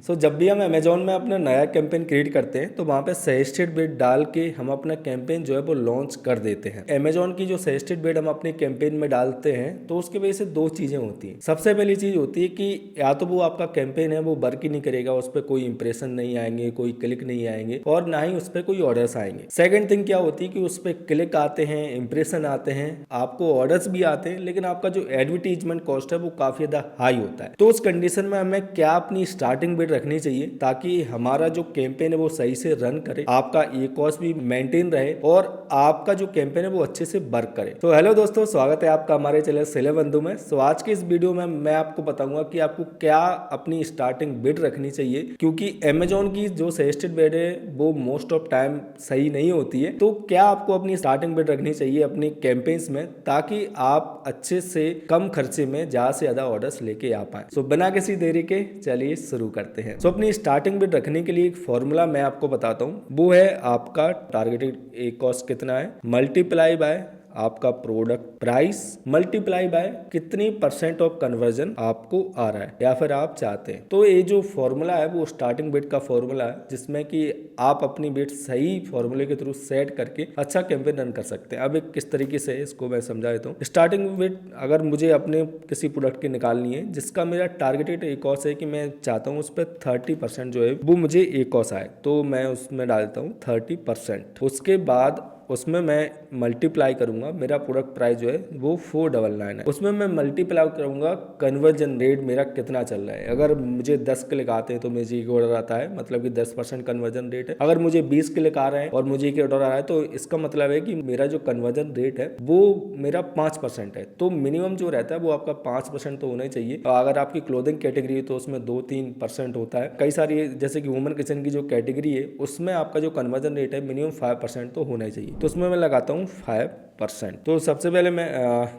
सो जब भी हम अमेजोन में अपना नया कैंपेन क्रिएट करते हैं तो वहाँ पे सजेस्टेड बिड डाल के हम अपना कैंपेन जो है वो लॉन्च कर देते हैं। अमेजोन की जो सजेस्टेड बिड हम अपने कैंपेन में डालते हैं तो उसकी वजह से दो चीजें होती हैं। सबसे पहली चीज होती है कि या तो वो आपका कैंपेन है वो वर्क ही नहीं करेगा, उस पर कोई इंप्रेशन नहीं आएंगे, कोई क्लिक नहीं आएंगे और ना ही उस पर कोई ऑर्डर्स आएंगे। सेकंड थिंग क्या होती है कि उस पर क्लिक आते हैं, इंप्रेशन आते हैं, आपको ऑर्डर्स भी आते हैं, लेकिन आपका जो एडवर्टीजमेंट कॉस्ट है वो काफी ज्यादा हाई होता है। तो उस कंडीशन में हमें क्या अपनी स्टार्टिंग बिड रखनी चाहिए ताकि हमारा जो कैंपेन है वो सही से रन करे, आपका ई कॉस्ट भी मेंटेन रहे और आपका जो कैंपेन है वो अच्छे से वर्क करे। तो हेलो दोस्तों, स्वागत है आपका हमारे चैनल सेलर बंधु में। सो आज की इस वीडियो में मैं आपको बताऊंगा कि आपको क्या अपनी स्टार्टिंग बिड रखनी चाहिए, क्योंकि अमेजोन की जो सजेस्टेड बिड है वो मोस्ट ऑफ टाइम सही नहीं होती है। तो क्या आपको अपनी स्टार्टिंग बिड रखनी चाहिए अपनी कैंपेन्स में ताकि आप अच्छे से कम खर्चे में ज्यादा से ज्यादा ऑर्डर्स लेके आ पाए। सो बिना किसी देरी के चलिए शुरू करते हैं। सो अपनी स्टार्टिंग बिड रखने के लिए एक फॉर्मूला मैं आपको बताता हूँ, वो है आपका टारगेटेड ए कॉस्ट कितना है मल्टीप्लाई बाय आपका प्रोडक्ट प्राइस मल्टीप्लाई बाय कितनी परसेंट ऑफ कन्वर्जन आपको आ रहा है या फिर आप चाहते हैं। तो ये जो फॉर्मूला है वो स्टार्टिंग बिड का फॉर्मूला है, जिसमें कि आप अपनी बिड सही फॉर्मूले के थ्रू सेट करके अच्छा कैंपेन रन कर सकते हैं। अब एक किस तरीके से इसको मैं समझा देता हूँ। स्टार्टिंग बिड अगर मुझे अपने किसी प्रोडक्ट की निकालनी है जिसका मेरा टारगेटेड ए कॉस्ट है कि मैं चाहता हूँ उस पर 30% जो है वो मुझे ए कॉस्ट आए, तो मैं उसमें डालता हूँ 30%। उसके बाद उसमें मैं मल्टीप्लाई करूंगा, मेरा प्रोडक्ट प्राइस जो है वो 499 है, उसमें मैं मल्टीप्लाई करूंगा कन्वर्जन रेट मेरा कितना चल रहा है। अगर मुझे 10 क्लिक आते हैं तो मुझे एक ऑर्डर आता है, मतलब कि 10% कन्वर्जन रेट है। अगर मुझे 20 क्लिक आ रहे हैं और मुझे एक ऑर्डर आ रहा है तो इसका मतलब है कि मेरा जो कन्वर्जन रेट है वो मेरा 5% है। तो मिनिमम जो रहता है वो आपका 5% तो होना ही चाहिए। अगर आपकी क्लोथिंग कैटेगरी है तो उसमें 2-3% होता है। कई सारी जैसे कि वुमेन किचन की जो कैटेगरी है उसमें आपका जो कन्वर्जन रेट है मिनिमम 5% तो होना ही चाहिए। तो उसमें मैं लगाता हूँ 5%। तो सबसे पहले मैं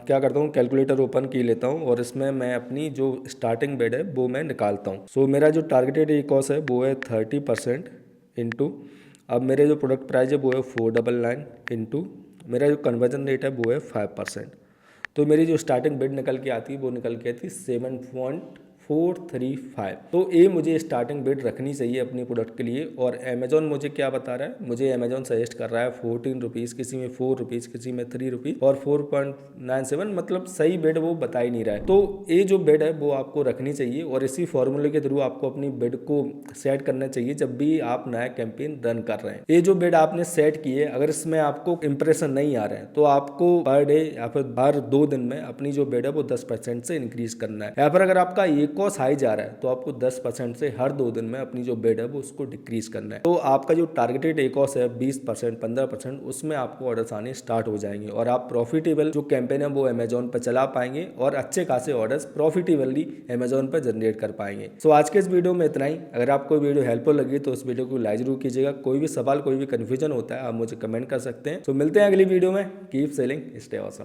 क्या करता हूँ, कैलकुलेटर ओपन की लेता हूँ और इसमें मैं अपनी जो स्टार्टिंग बिड है वो मैं निकालता हूँ। सो मेरा जो टारगेटेड ई कॉस्ट है वो है 30% इंटू अब मेरे जो प्रोडक्ट प्राइस है वो है 499 इंटू मेरा जो कन्वर्जन रेट है वो है 5%। तो मेरी जो स्टार्टिंग बिड निकल के आती है वो निकल के आती है 7.435। तो ये मुझे स्टार्टिंग बिड रखनी चाहिए अपने प्रोडक्ट के लिए। और अमेजोन मुझे क्या बता रहा है, मुझे अमेजोन सजेस्ट कर रहा है 14 रुपीज़, किसी में 4 रुपीज़, किसी में 3 रुपीज़ और 4.97, मतलब सही बिड वो बता ही नहीं रहा है। तो ये जो बिड है वो आपको रखनी चाहिए और इसी फॉर्मूले के थ्रू आपको अपनी बिड को सेट करना चाहिए जब भी आप नया कैंपेन रन कर रहे हैं। ये जो बिड आपने सेट की है अगर इसमें आपको इंप्रेशन नहीं आ रहे हैं तो आपको पर डे या फिर हर 2 दिन में अपनी जो बिड है वो 10% से इंक्रीज करना है। या फिर अगर आपका ए कॉस्ट हाई जा रहा है तो आपको 10% से हर 2 दिन में अपनी जो बिड है वो उसको डिक्रीज करना है। तो आपका जो टारगेटेड ए कॉस्ट है 20%, 15%, उसमें आपको ऑर्डर्स आने स्टार्ट हो जाएंगे और आप प्रॉफिटेबल जो कैंपेन है वो अमेजोन पर चला पाएंगे और अच्छे खासे ऑर्डर्स प्रॉफिटेबली अमेजोन पर जनरेट कर पाएंगे। सो आज के इस वीडियो में इतना ही। अगर आपको वीडियो हेल्पफुल लगी तो इस वीडियो को लाइक जरूर कीजिएगा। कोई भी सवाल, कोई भी कंफ्यूजन होता है आप मुझे कमेंट कर सकते हैं। तो मिलते हैं अगली वीडियो में। Keep selling, stay awesome.